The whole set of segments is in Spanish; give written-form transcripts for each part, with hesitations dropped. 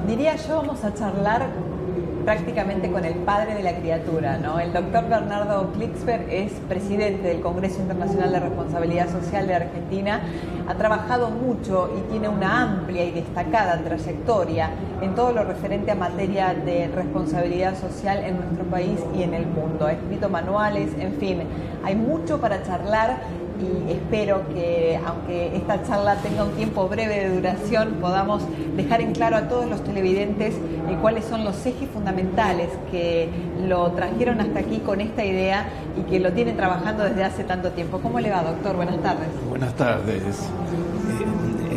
Diría yo, vamos a charlar prácticamente con el padre de la criatura, ¿no? El doctor Bernardo Klicksberg es presidente del Congreso Internacional de Responsabilidad Social de Argentina, ha trabajado mucho y tiene una amplia y destacada trayectoria en todo lo referente a materia de responsabilidad social en nuestro país y en el mundo. Ha escrito manuales, en fin, hay mucho para charlar y espero que, aunque esta charla tenga un tiempo breve de duración, podamos dejar en claro a todos los televidentes cuáles son los ejes fundamentales que lo trajeron hasta aquí con esta idea y que lo tienen trabajando desde hace tanto tiempo. ¿Cómo le va, doctor? Buenas tardes. Buenas tardes.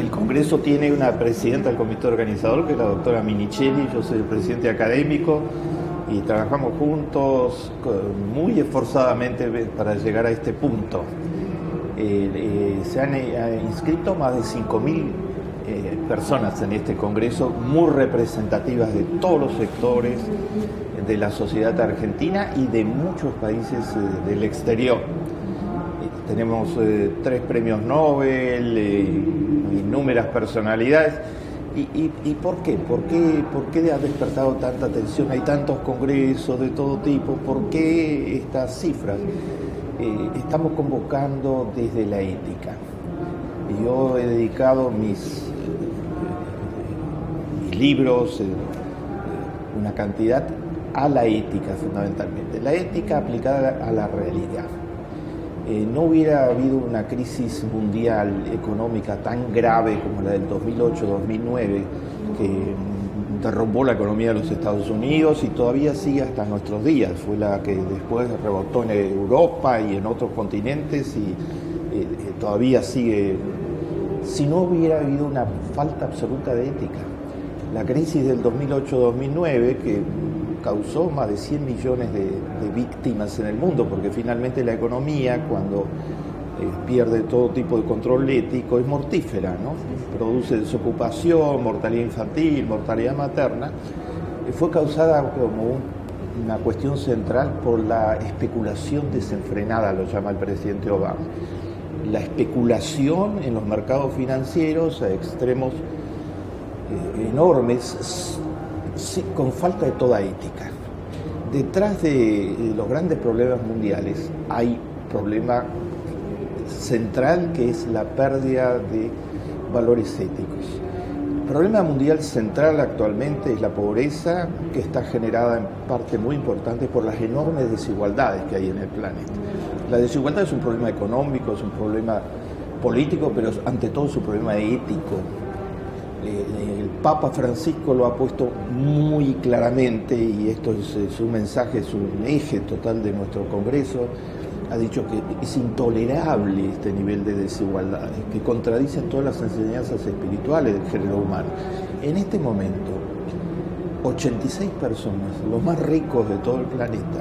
El Congreso tiene una presidenta del comité organizador, que es la doctora Minichelli. Yo soy el presidente académico y trabajamos juntos muy esforzadamente para llegar a este punto. Se han inscrito más de 5.000 personas en este congreso, muy representativas de todos los sectores de la sociedad argentina y de muchos países del exterior. Tenemos 3 premios Nobel, innúmeras personalidades. ¿Y por qué? ¿Por qué ha despertado tanta atención? Hay tantos congresos de todo tipo. ¿Por qué estas cifras? Estamos convocando desde la ética. Yo he dedicado mis libros, una cantidad, a la ética fundamentalmente. La ética aplicada a la realidad. No hubiera habido una crisis mundial económica tan grave como la del 2008-2009, que derrumbó la economía de los Estados Unidos y todavía sigue hasta nuestros días. Fue la que después rebotó en Europa y en otros continentes y todavía sigue. Si no hubiera habido una falta absoluta de ética. La crisis del 2008-2009, que causó más de 100 millones de víctimas en el mundo, porque finalmente la economía, cuando pierde todo tipo de control ético, es mortífera, ¿no? Produce desocupación, mortalidad infantil, mortalidad materna. Fue causada como una cuestión central por la especulación desenfrenada, lo llama el presidente Obama. La especulación en los mercados financieros a extremos enormes, con falta de toda ética. Detrás de los grandes problemas mundiales hay un problema central, que es la pérdida de valores éticos. El problema mundial central actualmente es la pobreza, que está generada en parte muy importante por las enormes desigualdades que hay en el planeta. La desigualdad es un problema económico, es un problema político, pero ante todo es un problema ético. El Papa Francisco lo ha puesto muy claramente, y esto es un mensaje, es un eje total de nuestro Congreso. Ha dicho que es intolerable este nivel de desigualdades, que contradicen todas las enseñanzas espirituales del género humano. En este momento, 86 personas, los más ricos de todo el planeta,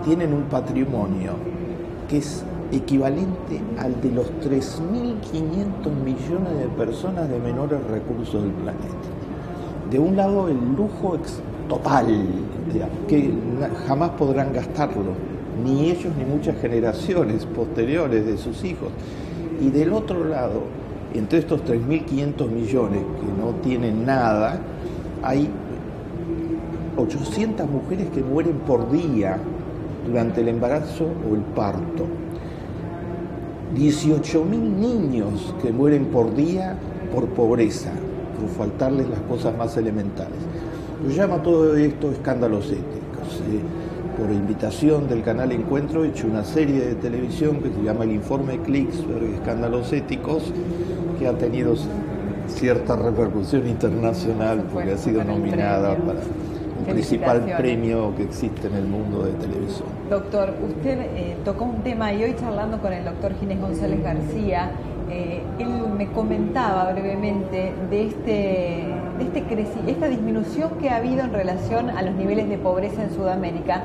tienen un patrimonio que es equivalente al de los 3.500 millones de personas de menores recursos del planeta. De un lado, el lujo total, digamos, que jamás podrán gastarlo, ni ellos ni muchas generaciones posteriores de sus hijos. Y del otro lado, entre estos 3.500 millones que no tienen nada, hay 800 mujeres que mueren por día durante el embarazo o el parto. 18.000 niños que mueren por día por pobreza, por faltarles las cosas más elementales. Yo llamo a todo esto escándalos éticos. Por invitación del canal Encuentro he hecho una serie de televisión que se llama El Informe Klicksberg, Escándalos Éticos, que ha tenido cierta repercusión internacional porque ha sido nominada para el principal premio que existe en el mundo de televisión. Doctor, usted tocó un tema, y hoy charlando con el doctor Ginés González García, él me comentaba brevemente de esta disminución que ha habido en relación a los niveles de pobreza en Sudamérica,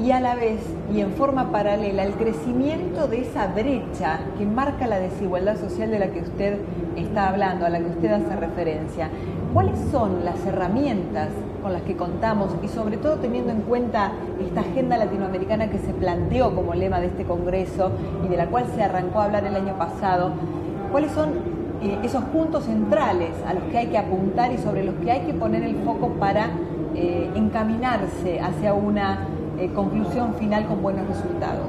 y a la vez, y en forma paralela, el crecimiento de esa brecha que marca la desigualdad social de la que usted está hablando, a la que usted hace referencia. ¿Cuáles son las herramientas con las que contamos, y sobre todo teniendo en cuenta esta agenda latinoamericana que se planteó como lema de este Congreso y de la cual se arrancó a hablar el año pasado? ¿cuáles son esos puntos centrales a los que hay que apuntar y sobre los que hay que poner el foco para encaminarse hacia una conclusión final con buenos resultados?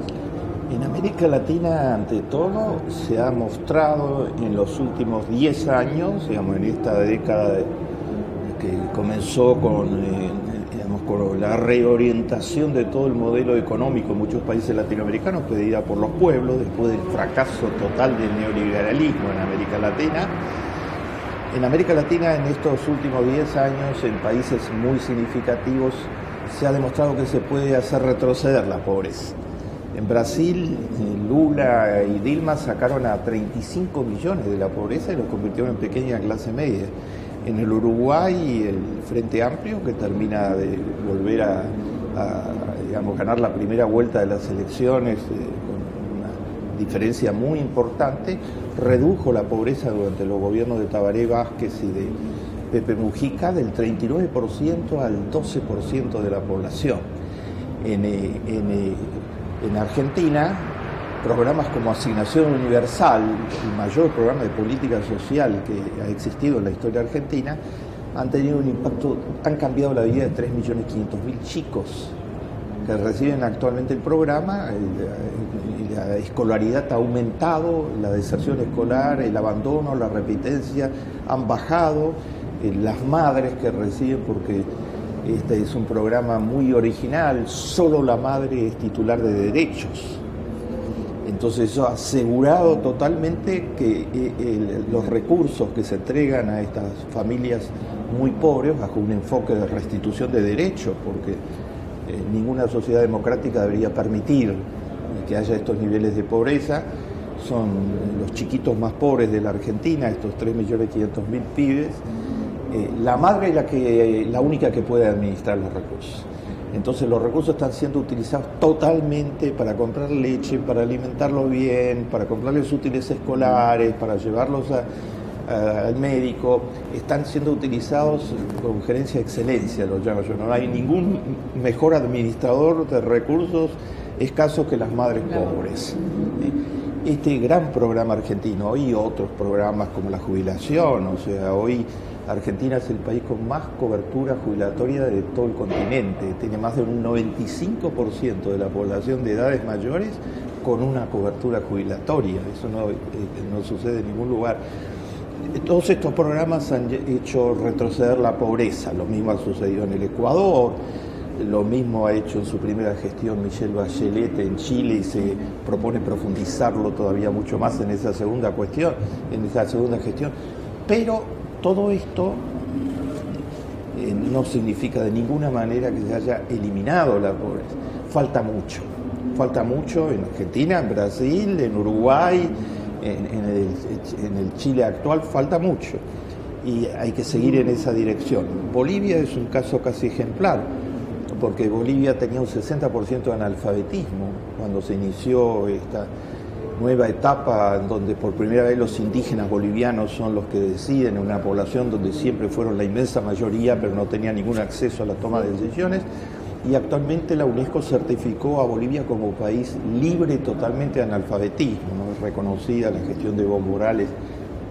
En América Latina, ante todo, se ha mostrado en los últimos 10 años, digamos, en esta década que comenzó con la reorientación de todo el modelo económico en muchos países latinoamericanos, pedida por los pueblos, después del fracaso total del neoliberalismo en América Latina. En América Latina, en estos últimos 10 años, en países muy significativos, se ha demostrado que se puede hacer retroceder la pobreza. En Brasil, Lula y Dilma sacaron a 35 millones de la pobreza y los convirtieron en pequeña clase media. En el Uruguay, el Frente Amplio, que termina de volver a ganar la primera vuelta de las elecciones con una diferencia muy importante, redujo la pobreza durante los gobiernos de Tabaré Vázquez y de Pepe Mujica del 39% al 12% de la población. En Argentina, programas como Asignación Universal, el mayor programa de política social que ha existido en la historia argentina, han tenido un impacto, han cambiado la vida de 3.500.000 chicos que reciben actualmente el programa. La escolaridad ha aumentado, la deserción escolar, el abandono, la repitencia han bajado, las madres que reciben, porque este es un programa muy original, solo la madre es titular de derechos. Entonces eso ha asegurado totalmente que los recursos que se entregan a estas familias muy pobres, bajo un enfoque de restitución de derechos, porque ninguna sociedad democrática debería permitir que haya estos niveles de pobreza, son los chiquitos más pobres de la Argentina, estos 3.500.000 pibes. La madre es la única que puede administrar los recursos. Entonces los recursos están siendo utilizados totalmente para comprar leche, para alimentarlos bien, para comprarles útiles escolares, para llevarlos al médico. Están siendo utilizados con gerencia de excelencia, lo llamo yo. No hay ningún mejor administrador de recursos escasos que las madres pobres. Este gran programa argentino y otros programas como la jubilación, o sea, hoy Argentina es el país con más cobertura jubilatoria de todo el continente. Tiene más de un 95% de la población de edades mayores con una cobertura jubilatoria. Eso no sucede en ningún lugar. Todos estos programas han hecho retroceder la pobreza. Lo mismo ha sucedido en el Ecuador, lo mismo ha hecho en su primera gestión Michelle Bachelet en Chile, y se propone profundizarlo todavía mucho más en esa segunda gestión. Pero todo esto no significa de ninguna manera que se haya eliminado la pobreza. Falta mucho en Argentina, en Brasil, en Uruguay, en el Chile actual, falta mucho. Y hay que seguir en esa dirección. Bolivia es un caso casi ejemplar, porque Bolivia tenía un 60% de analfabetismo cuando se inició esta nueva etapa en donde por primera vez los indígenas bolivianos son los que deciden, en una población donde siempre fueron la inmensa mayoría pero no tenían ningún acceso a la toma de decisiones, y actualmente la UNESCO certificó a Bolivia como país libre totalmente de analfabetismo, ¿no? Es reconocida la gestión de Evo Morales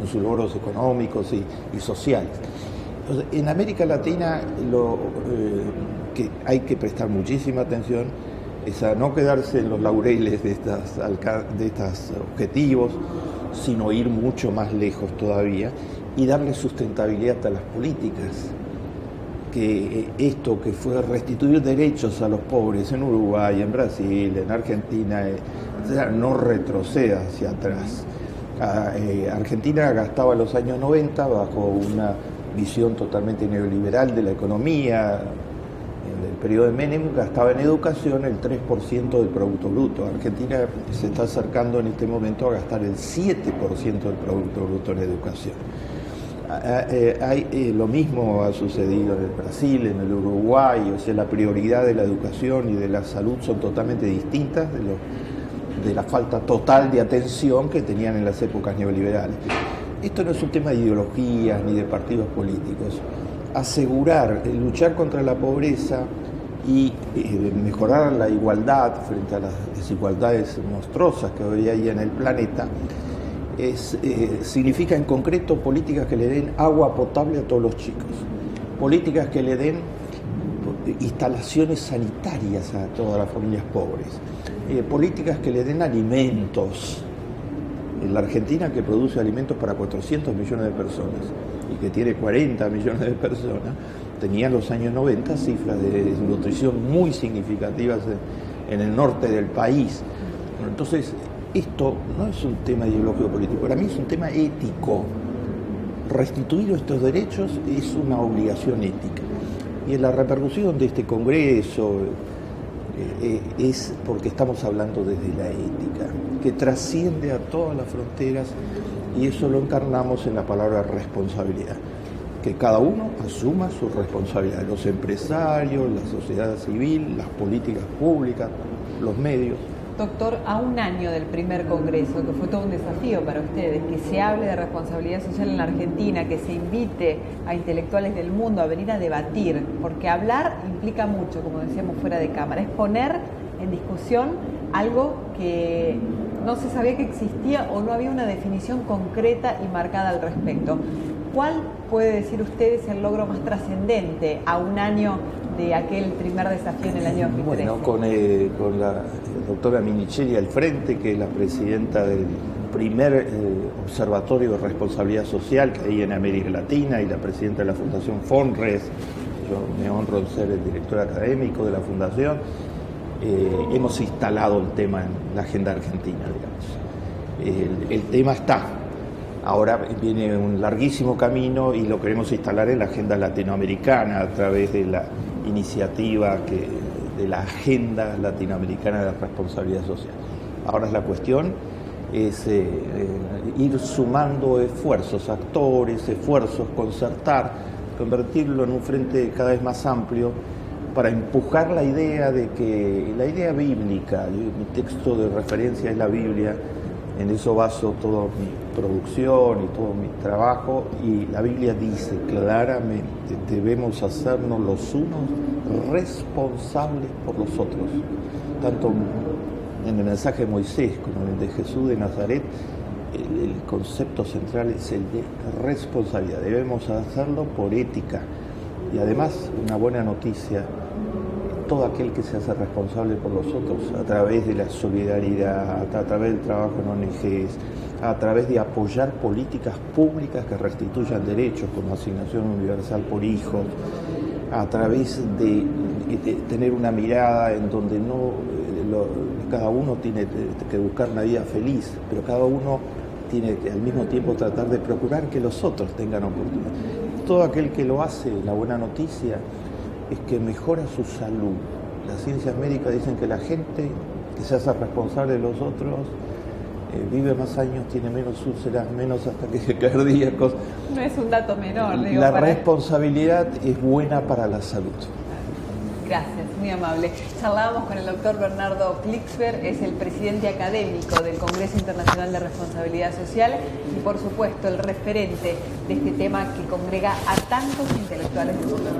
en sus logros económicos y sociales. Entonces, en América Latina lo que hay que prestar muchísima atención es a no quedarse en los laureles de estos objetivos, sino ir mucho más lejos todavía y darle sustentabilidad a las políticas. Que esto que fue restituir derechos a los pobres en Uruguay, en Brasil, en Argentina, no retroceda hacia atrás. Argentina gastaba en los años 90 bajo una visión totalmente neoliberal de la economía. En el periodo de Menem gastaba en educación el 3% del Producto Bruto. Argentina se está acercando en este momento a gastar el 7% del Producto Bruto en educación. Lo mismo ha sucedido en el Brasil, en el Uruguay, o sea, la prioridad de la educación y de la salud son totalmente distintas de la falta total de atención que tenían en las épocas neoliberales. Esto no es un tema de ideologías ni de partidos políticos. Luchar contra la pobreza y mejorar la igualdad frente a las desigualdades monstruosas que hoy hay en el planeta significa en concreto políticas que le den agua potable a todos los chicos, políticas que le den instalaciones sanitarias a todas las familias pobres, políticas que le den alimentos. En la Argentina, que produce alimentos para 400 millones de personas y que tiene 40 millones de personas, tenía en los años 90 cifras de desnutrición muy significativas en el norte del país. Entonces, esto no es un tema ideológico político, para mí es un tema ético. Restituir estos derechos es una obligación ética. Y en la repercusión de este Congreso es porque estamos hablando desde la ética, que trasciende a todas las fronteras, y eso lo encarnamos en la palabra responsabilidad. Que cada uno asuma su responsabilidad, los empresarios, la sociedad civil, las políticas públicas, los medios. Doctor, a un año del primer Congreso, que fue todo un desafío para ustedes, que se hable de responsabilidad social en la Argentina, que se invite a intelectuales del mundo a venir a debatir, porque hablar implica mucho, como decíamos fuera de cámara, es poner en discusión algo que no se sabía que existía o no había una definición concreta y marcada al respecto. ¿Cuál puede decir usted es el logro más trascendente a un año de aquel primer desafío en el año 2013? Bueno, con la doctora Minichelli al frente, que es la presidenta del primer observatorio de responsabilidad social que hay en América Latina, y la presidenta de la Fundación FONRES. Yo me honro en ser el director académico de la Fundación. Hemos instalado el tema en la agenda argentina, digamos. El tema está. Ahora viene un larguísimo camino y lo queremos instalar en la agenda latinoamericana a través de la iniciativa de la Agenda Latinoamericana de la Responsabilidad Social. Ahora la cuestión es ir sumando esfuerzos, concertar, convertirlo en un frente cada vez más amplio para empujar la idea de que la idea bíblica, mi texto de referencia es la Biblia. En eso baso toda mi producción y todo mi trabajo, y la Biblia dice claramente: debemos hacernos los unos responsables por los otros. Tanto en el mensaje de Moisés como en el de Jesús de Nazaret, el concepto central es el de responsabilidad. Debemos hacerlo por ética. Y además, una buena noticia: todo aquel que se hace responsable por los otros a través de la solidaridad, a través del trabajo en ONGs, a través de apoyar políticas públicas que restituyan derechos como asignación universal por hijos, a través de tener una mirada en donde cada uno tiene que buscar una vida feliz, pero cada uno tiene que al mismo tiempo tratar de procurar que los otros tengan oportunidad. Todo aquel que lo hace, la buena noticia es que mejora su salud. Las ciencias médicas dicen que la gente que se hace responsable de los otros vive más años, tiene menos úlceras, menos ataques cardíacos. No es un dato menor. La responsabilidad es buena para la salud. Gracias, muy amable. Charlábamos con el doctor Bernardo Klicksberg, es el presidente académico del Congreso Internacional de Responsabilidad Social y, por supuesto, el referente de este tema que congrega a tantos intelectuales del mundo.